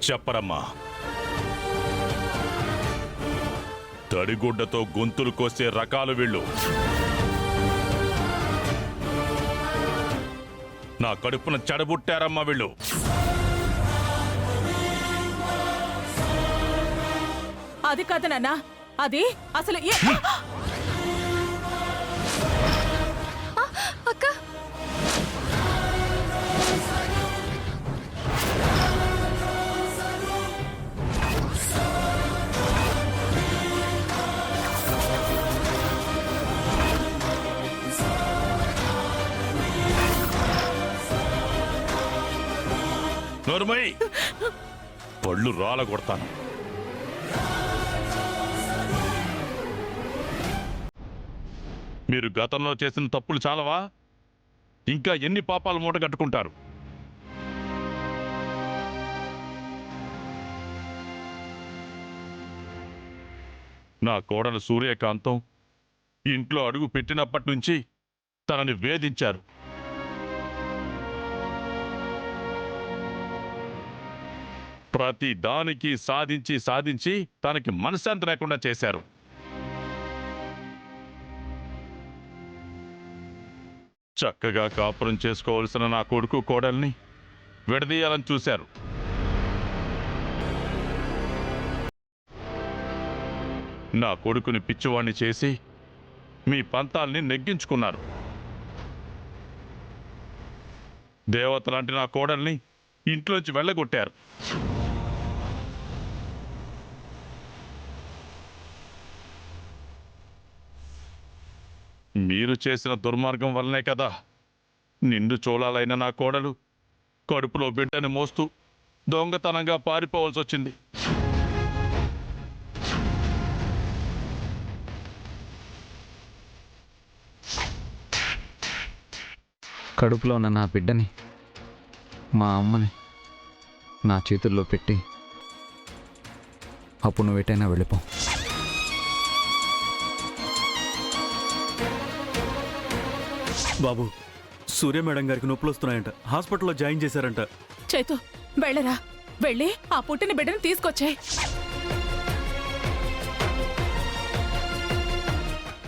చెప్పరమ్మా. తడిగుడ్డతో గొంతులు కోసే రకాలు వీళ్ళు. నా కడుపున చెడబుట్టారమ్మా వీళ్ళు. అది కాదు నాన్న, అది అసలు అక్క నోర్మై, పళ్ళు రాల కొడతాను. మీరు గతంలో చేసిన తప్పులు చాలవా? ఇంకా ఎన్ని పాపాలు మూట కట్టుకుంటారు? నా కోడలు సూర్యకాంతం ఇంట్లో అడుగు పెట్టినప్పటి నుంచి తనని వేధించారు. ప్రతి దానికి సాధించి తనకి మనశ్శాంతి లేకుండా చేశారు. చక్కగా కాపురం చేసుకోవాల్సిన నా కొడుకు కోడల్ని విడదీయాలని చూశారు. నా కొడుకుని పిచ్చివాణ్ణి చేసి మీ పంతాల్ని నెగ్గించుకున్నారు. దేవత లాంటి నా కోడల్ని ఇంట్లోంచి వెళ్ళగొట్టారు. మీరు చేసిన దుర్మార్గం వల్లనే కదా నిండు చోళాలైన నా కోడలు కడుపులో బిడ్డని మోస్తూ దొంగతనంగా పారిపోవాల్సి వచ్చింది. కడుపులో ఉన్న నా బిడ్డని, మా అమ్మని నా చేతుల్లో పెట్టి అప్పుడు నువ్వెటైనా వెళ్ళిపో. బాబు, సూర్య మేడం గారికి నొప్పులు వస్తున్నాయంట, హాస్పిటల్లో జాయిన్ చేశారంట. చేతు వెళ్ళరా, వెళ్ళి ఆ పుట్టిన బిడ్డను తీసుకొచ్చాయి.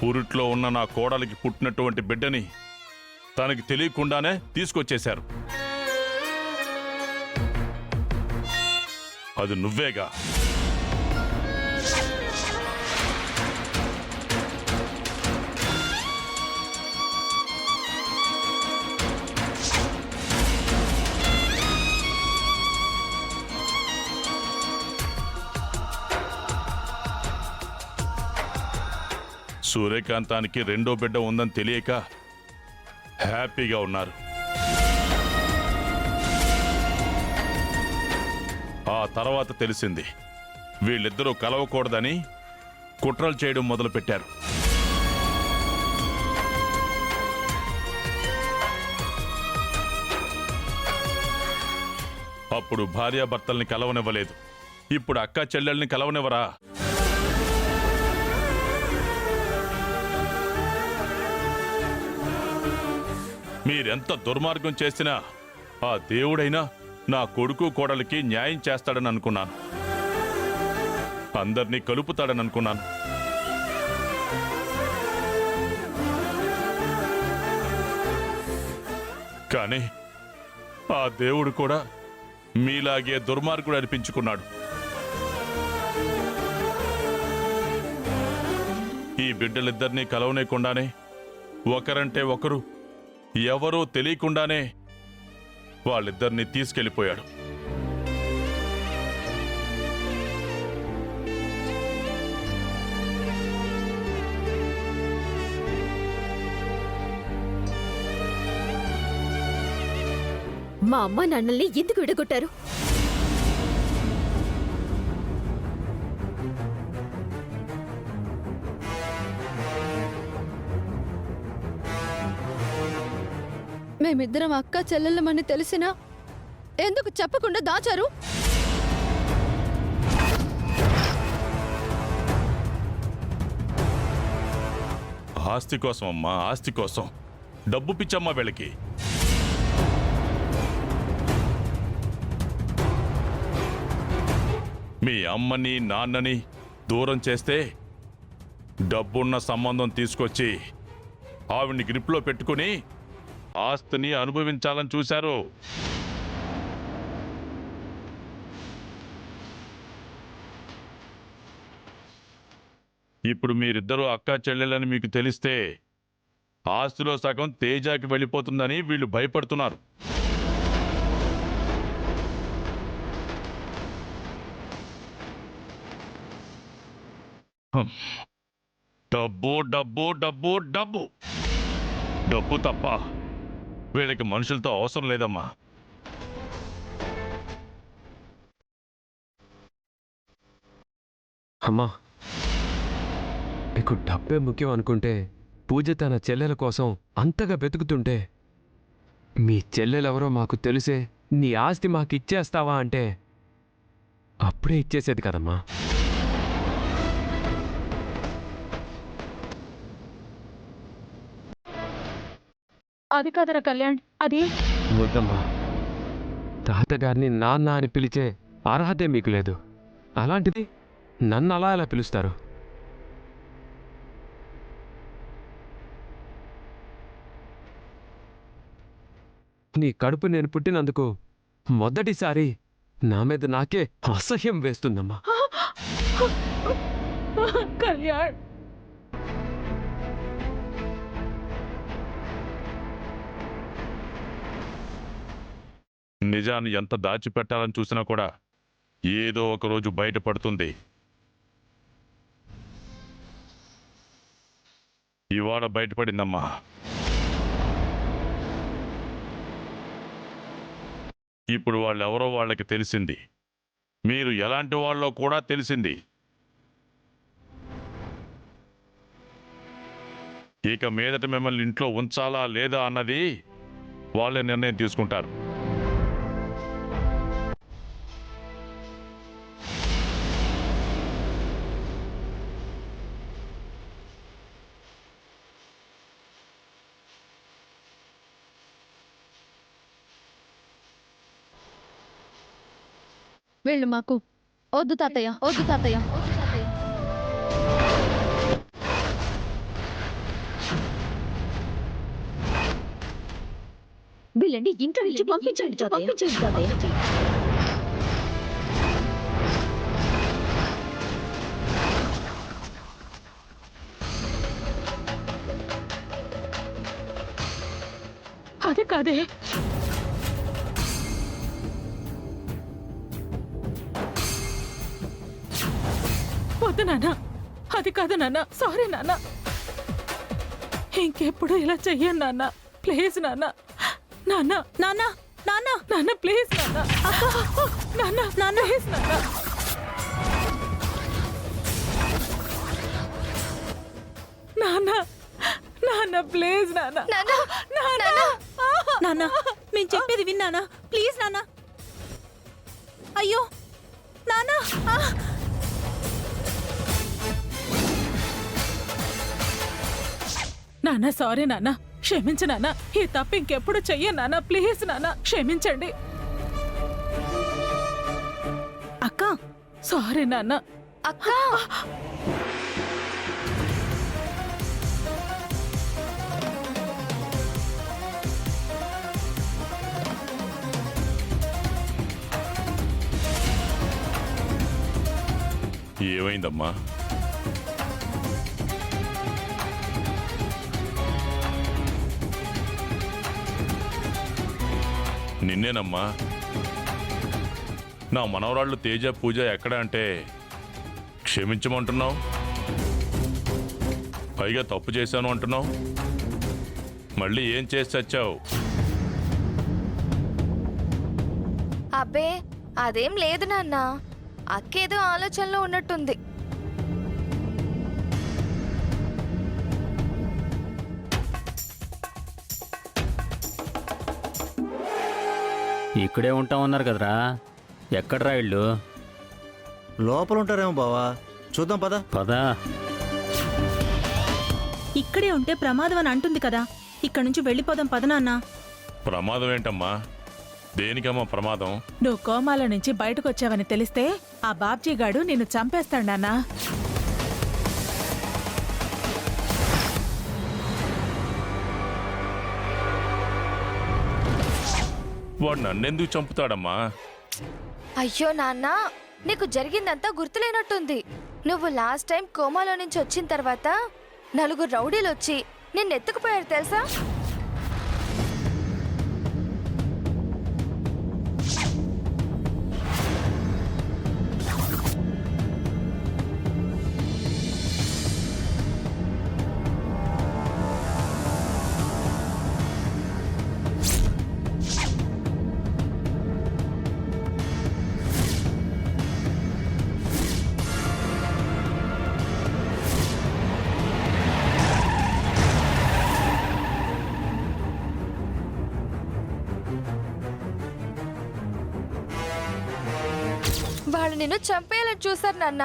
పురిట్లో ఉన్న నా కోడలికి పుట్టినటువంటి బిడ్డని తనకి తెలియకుండానే తీసుకొచ్చేశారు. అది నువ్వేగా. సూర్యకాంతానికి రెండో బిడ్డ ఉందని తెలియక హ్యాపీగా ఉన్నారు. ఆ తర్వాత తెలిసింది వీళ్ళిద్దరూ కలవకూడదని కుట్రలు చేయడం మొదలుపెట్టారు. అప్పుడు భార్యాభర్తల్ని కలవనివ్వలేదు. ఇప్పుడు అక్క చెల్లెల్ని కలవనివ్వరా? మీరెంత దుర్మార్గం చేసినా ఆ దేవుడైనా నా కొడుకు కోడలికి న్యాయం చేస్తాడని అనుకున్నాను. అందరినీ కలుపుతాడని అనుకున్నాను. కానీ ఆ దేవుడు కూడా మీలాగే దుర్మార్గుడు అనిపించుకున్నాడు. ఈ బిడ్డలిద్దరినీ కలవనేకుండానే ఒకరంటే ఒకరు ఎవరో తెలియకుండానే వాళ్ళిద్దరినీ తీసుకెళ్ళిపోయాడు. మా అమ్మ నాన్నల్ని ఎందుకు విడగొట్టారు? మేమిద్దరం అక్క చెల్లెళ్ళమని తెలిసినా ఎందుకు చెప్పకుండా దాచారు? ఆస్తి కోసం అమ్మా, ఆస్తి కోసం. డబ్బు పిచ్చమ్మా వీళ్ళకి. మీ అమ్మని నాన్నని దూరం చేస్తే డబ్బున్న సంబంధం తీసుకొచ్చి ఆవిడ్ని గ్రిప్లో పెట్టుకుని ఆస్తిని అనుభవించాలని చూశారు. ఇప్పుడు మీరిద్దరూ అక్కా చెల్లెలని మీకు తెలిస్తే ఆస్తిలో సగం తేజాకి వెళ్ళిపోతుందని వీళ్ళు భయపడుతున్నారు. డబ్బు డబ్బు డబ్బు డబ్బు డబ్బు తప్ప వీళ్ళకి మనుషులతో అవసరం లేదమ్మా. అమ్మా, మీకు డబ్బే ముఖ్యం అనుకుంటే పూజ తన చెల్లెల కోసం అంతగా వెతుకుతుంటే మీ చెల్లెలెవరో మాకు తెలిసే నీ ఆస్తి మాకు ఇచ్చేస్తావా అంటే అప్పుడే ఇచ్చేసేది కదమ్మా. అది కాదరా కళ్యాణ్, అది వద్దమ్మా, తాతగారిని నాన్న అని పిలిచే అర్హతే మీకు లేదు. అలాంటిది నన్ను అలా ఎలా పిలుస్తారు? నీ కడుపు నేను పుట్టినందుకు మొదటిసారి నా మీద నాకే అసహ్యం వేస్తుందమ్మా. కళ్యాణ్, నిజాన్ని ఎంత దాచిపెట్టాలని చూసినా కూడా ఏదో ఒక రోజు బయటపడుతుంది. ఇవాళ బయటపడిందమ్మా. ఇప్పుడు వాళ్ళెవరో వాళ్ళకి తెలిసింది. మీరు ఎలాంటి వాళ్ళో కూడా తెలిసింది. ఇక మీదట మిమ్మల్ని ఇంట్లో ఉంచాలా లేదా అన్నది వాళ్ళే నిర్ణయం తీసుకుంటారు. వీళ్ళు మాకు వద్దు తాతయ్య, వద్దు తాతయ్య. వీళ్ళండి ఇంట్లో నుంచి పంపించండి తాతయ్య. అది కాదే. వద్దు నాన్న, అది కాదు నాన్న. సారీ నాన్న, ఇంకెప్పుడు ఇలా చెయ్యను నాన్న. ప్లీజ్ నాన్న. నాన్న నాన్న నాన్న నాన్న ప్లీజ్ నాన్న. నాన్న నాన్న ప్లీజ్ నాన్న. నాన్న నాన్న ప్లీజ్ నాన్న. నాన్న నేను చెప్పేది విన్నానా? ప్లీజ్ నాన్న. అయ్యో నాన్న. నాన్న సారీ నాన్న, క్షమించు నాన్న. ఈ తప్పు ఇంకెప్పుడు చెయ్యను నాన్న. ప్లీజ్ నాన్న క్షమించండి. అక్క, సారీ నాన్న. అక్క, ఏమైందమ్మా? నిన్నేనమ్మా. నా మనవరాళ్ళు తేజ పూజ ఎక్కడ అంటే క్షమించమంటున్నావు, పైగా తప్పు చేశాను అంటున్నావు. మళ్ళీ ఏం చేసి చచ్చావు? అబ్బే అదేం లేదు నాన్న, అక్కేదో ఆలోచనలో ఉన్నట్టుంది. ఇక్కడే ఉంటామన్నారు కదరా, ఎక్కడ్రా ఇళ్ళు? లోపల ఉంటారేమో బావా, చూద్దాం పద. పదా. ఇక్కడే ఉంటే ప్రమాదం అని అంటుంది కదా. ఇక్కడ నుంచి వెళ్ళిపోదాం పద నాన్న. ప్రమాదం ఏంటమ్మా? దేనికమ్మా ప్రమాదం? నువ్వు కోమాలో నుంచి బయటకు వచ్చావని తెలిస్తే ఆ బాబ్జీ గాడు నిన్ను చంపేస్తాడు నాన్న. వాడు నన్నెందుకు చంపుతాడమ్మా? అయ్యో నాన్న, నీకు జరిగిందంతా గుర్తులేనట్టుంది. నువ్వు లాస్ట్ టైం కోమాలో నుంచి వచ్చిన తర్వాత 4 రౌడీలు వచ్చి నిన్ను ఎత్తుకుపోయారు తెలుసా? వాళ్ళు నిన్ను చంపేయాలని చూసారు నాన్న.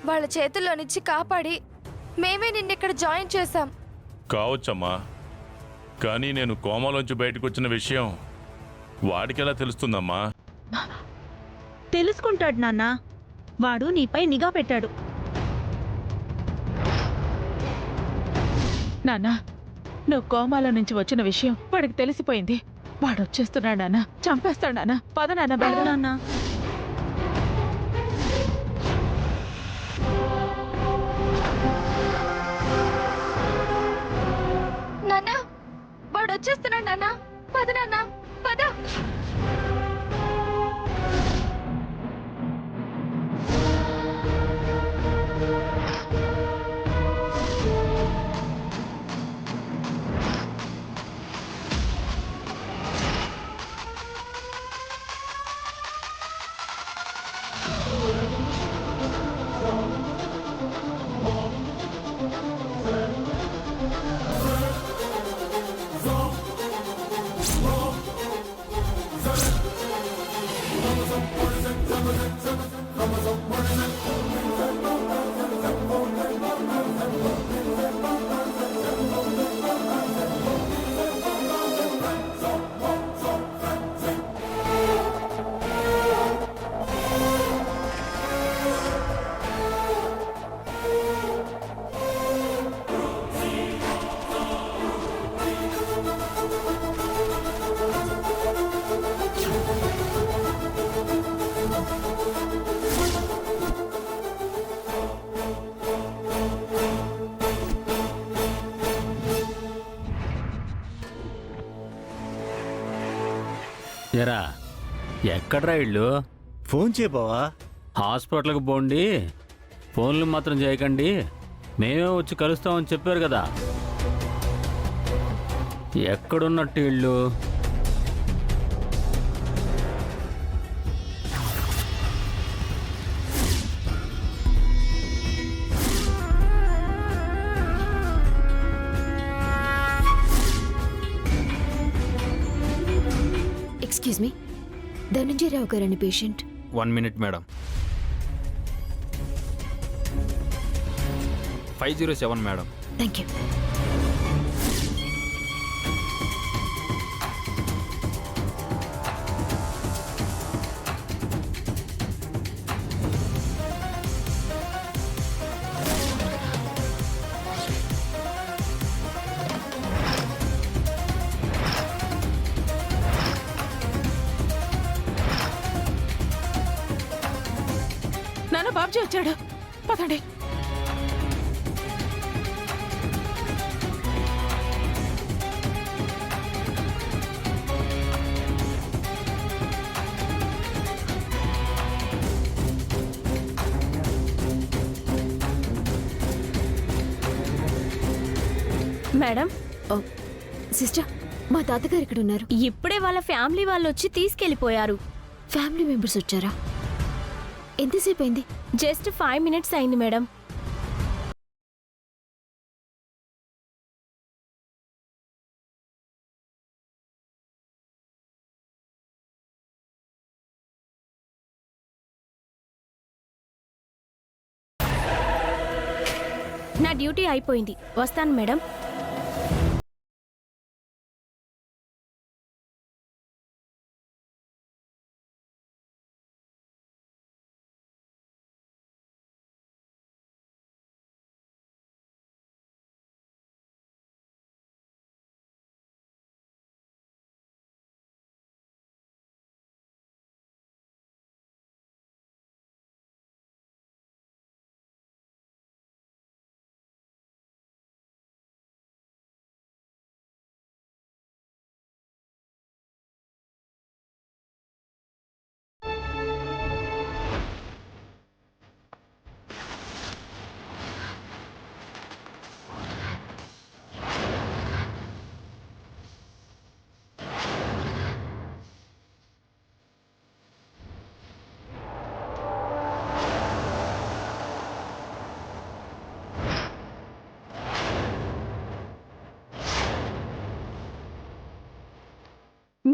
వాళ్ళ చేతుల్లో నుంచి కాపాడి మేమే నిన్నిక్కడ జాయిన్ చేశాం. కావచ్చమ్మా, కానీ నేను కోమాలోంచి బయటకు వచ్చిన విషయం వాడికెలా తెలుస్తుందమ్మా? తెలుసుకుంటాడు నాన్న. వాడు నీపై నిఘా పెట్టాడు. నాన్న, నువ్వు కోమాలో నుంచి వచ్చిన విషయం వాడికి తెలిసిపోయింది. వాడు వచ్చేస్తున్నాడు నాన్న, చంపేస్తాడు నాన్న. పద నాన్న, బయట నాన్న నాన్న, వాడు వచ్చేస్తున్నాడు నాన్న. పద నాన్న, పద. ఎరా ఎక్కడ్రా ఇళ్ళు? ఫోన్ చేయ బావా. హాస్పిటల్కి పోండి, ఫోన్లు మాత్రం చేయకండి, మేమే వచ్చి కలుస్తామని చెప్పారు కదా. ఎక్కడున్నట్టు ఇళ్ళు? ఎక్స్క్యూజ్ మీ, ధనంజయరావు గారని patient. 1 minute madam. 507 madam. Thank you. నాన్న, బాబ్జీ వచ్చాడు. పదండి. మేడం, సిస్టర్, మా తాతగారు ఇక్కడ ఉన్నారు. ఇప్పుడే వాళ్ళ ఫ్యామిలీ వాళ్ళు వచ్చి తీసుకెళ్లిపోయారు. ఫ్యామిలీ మెంబర్స్ వచ్చారా? ఎంతసేపు అయింది? జస్ట్ 5 minutes అయింది మేడం. నా డ్యూటీ అయిపోయింది, వస్తాను మేడం.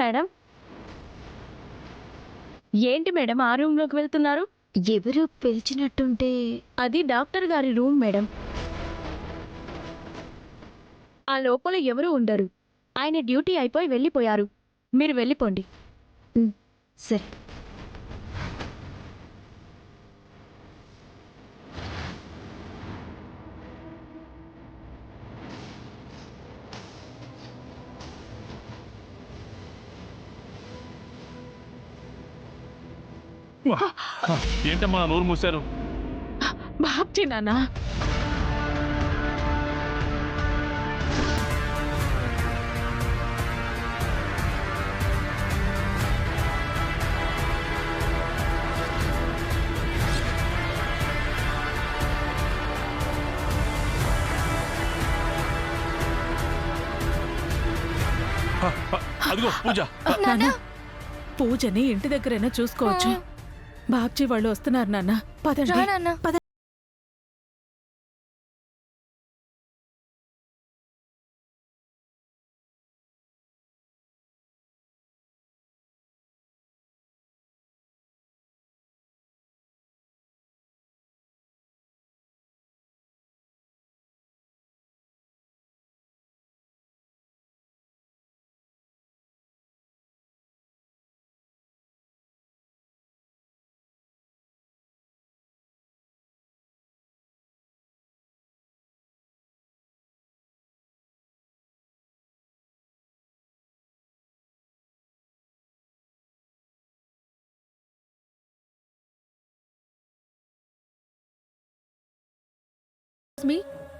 మేడం ఏంటి మేడం ఆ రూమ్లోకి వెళ్తున్నారు? ఎవరు పిలిచినట్టుంటే అది డాక్టర్ గారి రూమ్ మేడం. ఆ లోపల ఎవరూ ఉండరు. ఆయన డ్యూటీ అయిపోయి వెళ్ళిపోయారు. మీరు వెళ్ళిపోండి. సరే. ఏంటమ్మా నోరు మూశారు? బాబ్జీ నాన్న, అదిగో పూజ. నాన్న, పూజని ఇంటి దగ్గరైనా చూసుకోవచ్చు. బాబ్జీ వాళ్ళు వస్తున్నారు నాన్న, పదండి. రా నాన్న. పద.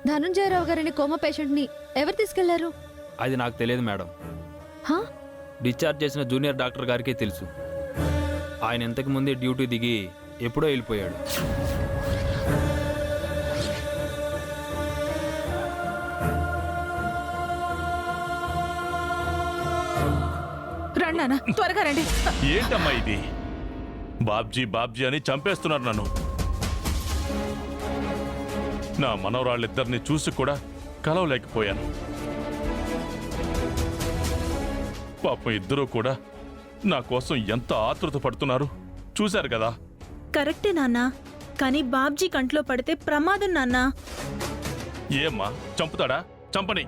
ధనుంజయరావు గారిని కోమా పేషెంట్ ని ఎవరు తీసుకెళ్లారు? అది నాకు తెలియదు మేడం. హా? డిశ్చార్జ్ చేసిన జూనియర్ డాక్టర్ గారికే తెలుసు. ఆయన ఇంతకు ముందే డ్యూటీ దిగి ఎప్పుడో వెళ్ళిపోయాడు. రండి నాన్న, త్వరగా రండి. ఏంటమ్మా ఇది? బాబ్జీ బాబ్జీ అని చంపేస్తున్నారు నన్ను. నా మనవరాళ్ళిద్దరిని చూసి కూడా కలవలేకపోయాను. పాపం ఇద్దరూ కూడా నా కోసం ఎంత ఆతృత పడుతున్నారు చూశారు కదా. కరెక్టే నాన్న, కానీ బాబ్జీ కంట్లో పడితే ప్రమాదం నాన్న. ఏమ్మా చంపుతాడా? చంపని.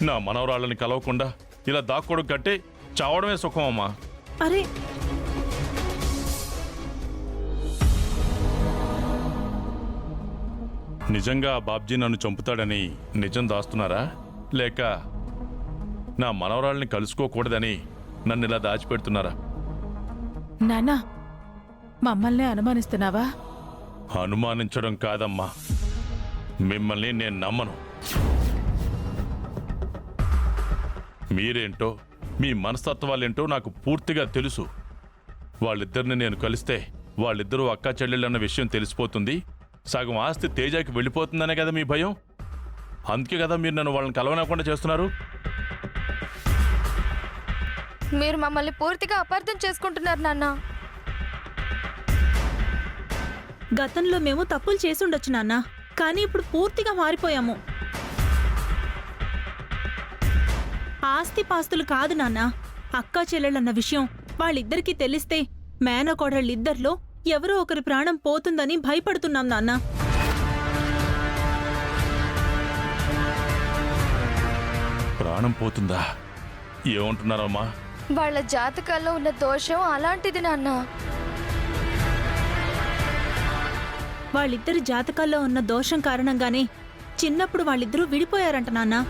నా మనవరాళ్ళని కలవకుండా ఇలా దాక్కోడు కట్టే చావడమే సుఖం అమ్మా. అరే నిజంగా ఆ బాబ్జీ నన్ను చంపుతాడని నిజం దాస్తున్నారా, లేక నా మనవరాళ్ళని కలుసుకోకూడదని నన్ను ఇలా దాచిపెడుతున్నారా? నాన్న, మమ్మల్ని అనుమానిస్తున్నావా? అనుమానించడం కాదమ్మా, మిమ్మల్ని నేను నమ్మను. మీరేంటో మీ మనస్తత్వాలేంటో నాకు పూర్తిగా తెలుసు. వాళ్ళిద్దరిని నేను కలిస్తే వాళ్ళిద్దరూ అక్కా చెల్లెళ్ళన్న విషయం తెలిసిపోతుంది, సగం ఆస్తి తేజాకి వెళ్ళిపోతుందనే కదా మీ భయం. అందుకే కదా మీరు నన్ను వాళ్ళని కలవనకుండా చేస్తున్నారు. మీరు మమ్మల్ని పూర్తిగా అపార్థం చేసుకుంటున్నారు నాన్న. గతంలో మేము తప్పులు చేసుండొచ్చు నాన్న, కానీ ఇప్పుడు పూర్తిగా మారిపోయాము. ఆస్తిపాస్తులు కాదు నాన్న, అక్కా చెల్లెళ్ళన్న విషయం వాళ్ళిద్దరికీ తెలిస్తే మేనకోడళ్ళిద్దరిలో ఎవరో ఒకరి ప్రాణం పోతుందని భయపడుతున్నాం నాన్న. ప్రాణం పోతుందా? ఏమంటున్నారమ్మా? వాళ్ళ జాతకాల్లో ఉన్న దోషం అలాంటిది నాన్న. వాళ్ళిద్దరి జాతకాల్లో ఉన్న దోషం కారణంగానే చిన్నప్పుడు వాళ్ళిద్దరూ విడిపోయారంట నాన్న.